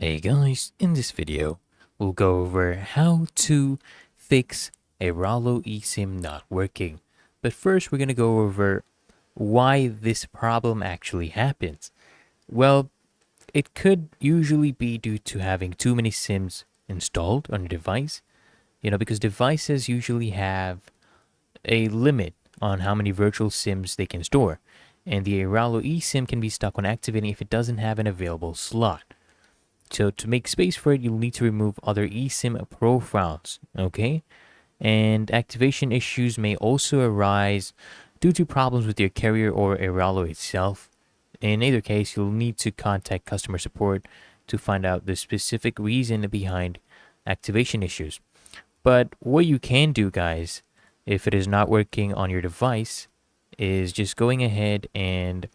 Hey guys, in this video, we'll go over how to fix Airalo Esim not working. But first, we're going to go over why this problem actually happens. Well, it could usually be due to having too many SIMs installed on your device, because devices usually have a limit on how many virtual SIMs they can store. And the Airalo eSIM can be stuck on activating if it doesn't have an available slot. So to make space for it, you'll need to remove other eSIM profiles, okay? And activation issues may also arise due to problems with your carrier or Airalo itself. In either case, you'll need to contact customer support to find out the specific reason behind activation issues. But what you can do, guys, if it is not working on your device, is just going ahead and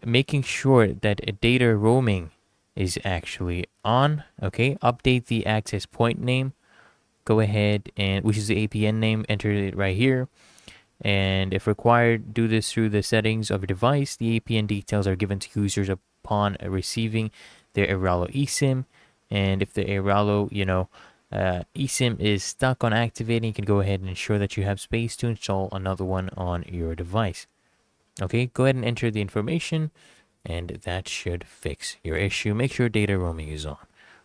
making sure that data roaming is actually on. Okay, update the access point name. Go ahead and, which is the APN name, enter it right here. And if required, do this through the settings of your device. The APN details are given to users upon receiving their Airalo eSIM. And if the Airalo, eSIM is stuck on activating, you can go ahead and ensure that you have space to install another one on your device. Okay, go ahead and enter the information, and that should fix your issue. Make sure data roaming is on.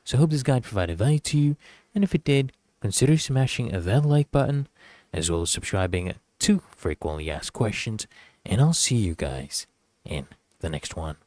So I hope this guide provided value to you, and if it did, consider smashing that like button, as well as subscribing to frequently asked questions, and I'll see you guys in the next one.